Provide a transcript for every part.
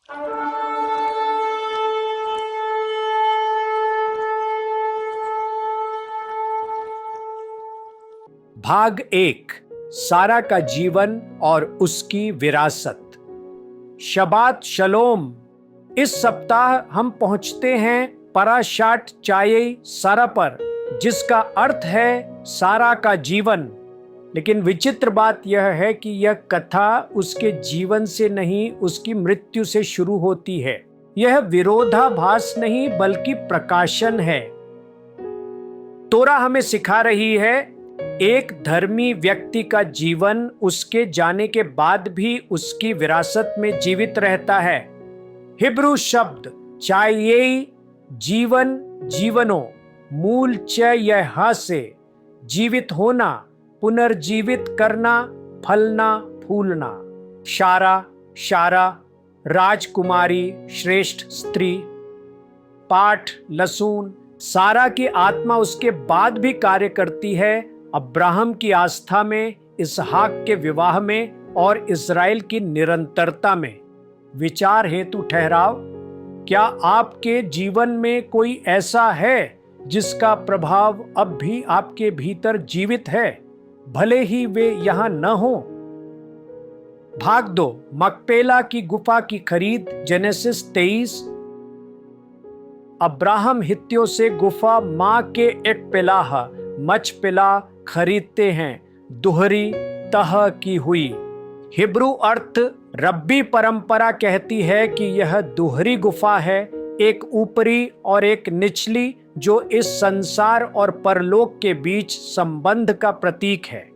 भाग 1, सारा का जीवन और उसकी विरासत। शबात शलोम। इस सप्ताह हम पहुंचते हैं पराशाट चाये सारा पर, जिसका अर्थ है सारा का जीवन। लेकिन विचित्र बात यह है कि यह कथा उसके जीवन से नहीं, उसकी मृत्यु से शुरू होती है। यह विरोधाभास नहीं बल्कि प्रकाशन है। तोरा हमें सिखा रही है एक धर्मी व्यक्ति का जीवन उसके जाने के बाद भी उसकी विरासत में जीवित रहता है। हिब्रू शब्द चाये जीवन, जीवनो, मूल च से जीवित होना, पुनर्जीवित करना, फलना, फूलना। शारा, शारा, राजकुमारी, श्रेष्ठ स्त्री। पाठ लसून। सारा की आत्मा उसके बाद भी कार्य करती है, अब्राहम की आस्था में, इसहाक के विवाह में और इस्राएल की निरंतरता में। विचार हेतु ठहराव। क्या आपके जीवन में कोई ऐसा है जिसका प्रभाव अब भी आपके भीतर जीवित है, भले ही वे यहां न हो? भाग 2, मकपेला की गुफा की खरीद। जेनेसिस 23। अब्राहम हित्तियों से गुफा मां के एक पिलाह मचपेला खरीदते हैं, दोहरी तह की हुई। हिब्रू अर्थ रब्बी परंपरा कहती है कि यह दोहरी गुफा है, एक ऊपरी और एक निचली, जो इस संसार और परलोक के बीच संबंध का प्रतीक है।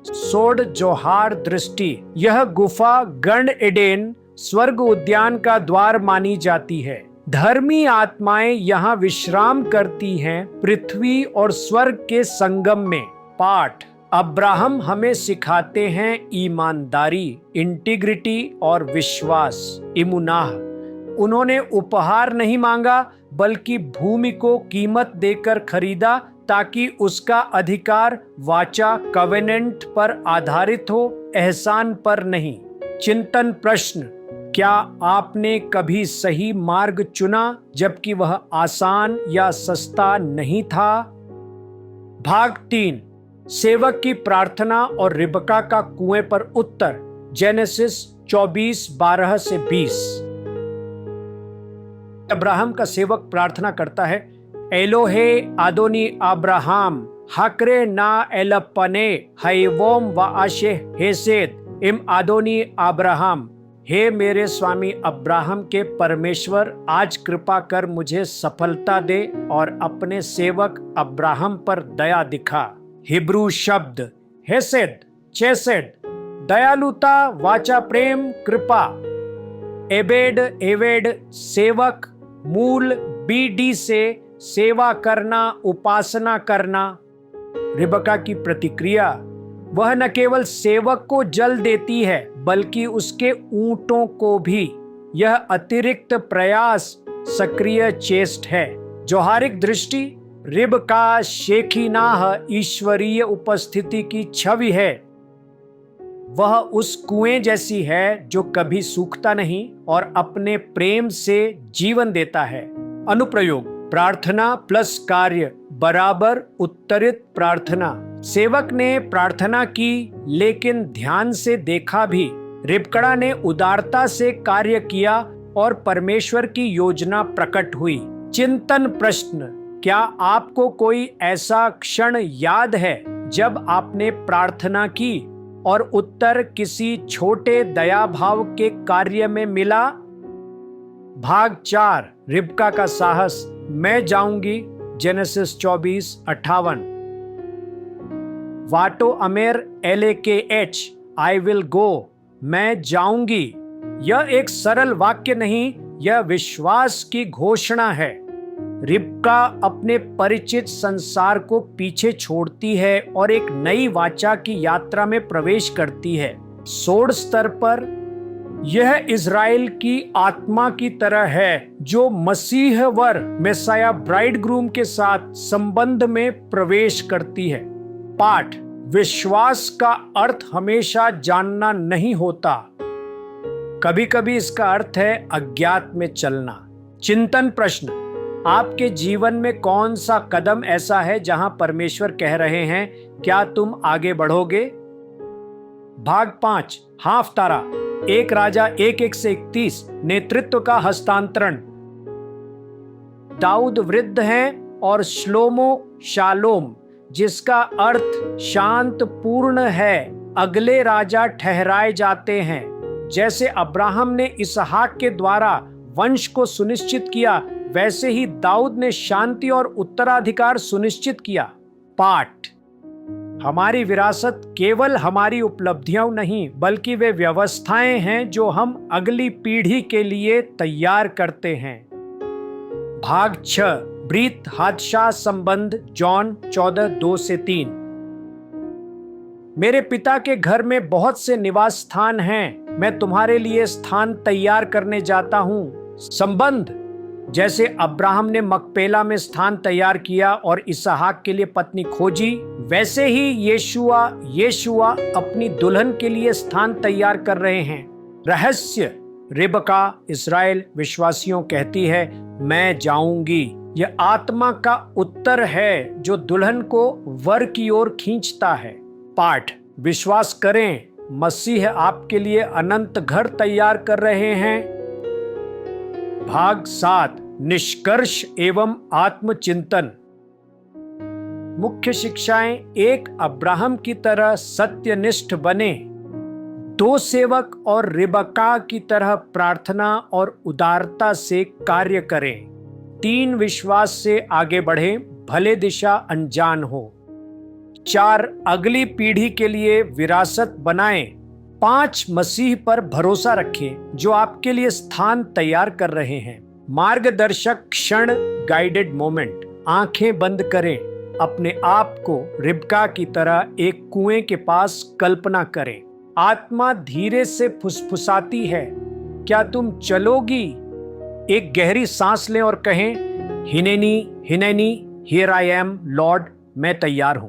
सोड जोहार दृष्टि। यह गुफा गण एडेन, स्वर्ग उद्यान का द्वार मानी जाती है। धर्मी आत्माएं यहाँ विश्राम करती हैं, पृथ्वी और स्वर्ग के संगम में। पाठ। अब्राहम हमें सिखाते हैं ईमानदारी, इंटीग्रिटी और विश्वास, इमुनाह। उन्होंने उपहार नहीं मांगा बल्कि भूमि को कीमत देकर खरीदा, ताकि उसका अधिकार वाचा कवेनेंट पर आधारित हो, एहसान पर नहीं। चिंतन प्रश्न। क्या आपने कभी सही मार्ग चुना जबकि वह आसान या सस्ता नहीं था? भाग 3, सेवक की प्रार्थना और रिबका का कुएं पर उत्तर। जेनेसिस 24:12 से 20। अब्राहम का सेवक प्रार्थना करता है, एलोहे आदोनी अब्राहम हकरे ना एलपने हैवोम व आशे हेसेद इम आदोनी अब्राहम। हे मेरे स्वामी अब्राहम के परमेश्वर, आज कृपा कर मुझे सफलता दे और अपने सेवक अब्राहम पर दया दिखा। हिब्रू शब्द हेसेद, चेसेड, दयालुता, वाचा प्रेम, कृपा। एबेड, एवेड, सेवक, मूल बीडी से सेवा करना, उपासना करना। रिबका की प्रतिक्रिया। वह न केवल सेवक को जल देती है बल्कि उसके ऊंटों को भी। यह अतिरिक्त प्रयास सक्रिय चेष्ट है। जोहारिक दृष्टि। रिबका शेखीनाह ईश्वरीय उपस्थिति की छवि है। वह उस कुएं जैसी है जो कभी सूखता नहीं और अपने प्रेम से जीवन देता है। अनुप्रयोग। प्रार्थना प्लस कार्य बराबर उत्तरित प्रार्थना। सेवक ने प्रार्थना की लेकिन ध्यान से देखा भी। रिबका ने उदारता से कार्य किया और परमेश्वर की योजना प्रकट हुई। चिंतन प्रश्न। क्या आपको कोई ऐसा क्षण याद है जब आपने प्रार्थना की और उत्तर किसी छोटे दया भाव के कार्य में मिला? भाग 4, रिबका का साहस। मैं जाऊंगी। जेनेसिस 24:58। वाटो अमेर LAKH, आई विल गो। मैं जाऊंगी। यह एक सरल वाक्य नहीं, यह विश्वास की घोषणा है। रिबका अपने परिचित संसार को पीछे छोड़ती है और एक नई वाचा की यात्रा में प्रवेश करती है। सोड स्तर पर यह इज़राइल की आत्मा की तरह है जो मसीह वर मेसाया ब्राइड ग्रूम के साथ संबंध में प्रवेश करती है। पाठ। विश्वास का अर्थ हमेशा जानना नहीं होता। कभी कभी इसका अर्थ है अज्ञात में चलना। चिंतन प्रश्न, आपके जीवन में कौन सा कदम ऐसा है जहां परमेश्वर कह रहे हैं क्या तुम आगे बढ़ोगे? भाग 5, हाफ तारा, 1 राजा 1:1 से 31, नेतृत्व का हस्तांतरण। दाऊद वृद्ध हैं और श्लोमो शालोम, जिसका अर्थ शांत पूर्ण है, अगले राजा ठहराए जाते हैं। जैसे अब्राहम ने इसहाक के द्वारा वंश को सुनिश्चित किया, वैसे ही दाऊद ने शांति और उत्तराधिकार सुनिश्चित किया। पाठ, हमारी विरासत केवल हमारी उपलब्धियां नहीं, बल्कि वे व्यवस्थाएं हैं जो हम अगली पीढ़ी के लिए तैयार करते हैं। भाग 6, ब्रीत हादसा संबंध, जॉन 14:2 से 3। मेरे पिता के घर में बहुत से निवास स्थान हैं, मैं तुम्हारे लिए स्थान तैयार करने जाता हूं। संबंध, जैसे अब्राहम ने मकपेला में स्थान तैयार किया और इसहाक के लिए पत्नी खोजी, वैसे ही यीशुआ अपनी दुल्हन के लिए स्थान तैयार कर रहे हैं। रहस्य, रिबका इस्राएल विश्वासियों कहती है मैं जाऊंगी। यह आत्मा का उत्तर है जो दुल्हन को वर की ओर खींचता है। पाठ, विश्वास करें मसीह आपके लिए अनंत घर तैयार कर रहे हैं। भाग 7, निष्कर्ष एवं आत्मचिंतन। मुख्य शिक्षाएं, 1 अब्राहम की तरह सत्यनिष्ठ बने, 2 सेवक और रिबका की तरह प्रार्थना और उदारता से कार्य करें, 3 विश्वास से आगे बढ़ें भले दिशा अनजान हो, 4 अगली पीढ़ी के लिए विरासत बनाएं, 5 मसीह पर भरोसा रखें जो आपके लिए स्थान तैयार कर रहे हैं। मार्गदर्शक क्षण, गाइडेड मोमेंट। आंखें बंद करें, अपने आप को रिबका की तरह एक कुएं के पास कल्पना करें। आत्मा धीरे से फुसफुसाती है, क्या तुम चलोगी? एक गहरी सांस लें और कहें, हिनेनी हिनेनी, हियर आई एम लॉर्ड, मैं तैयार हूं।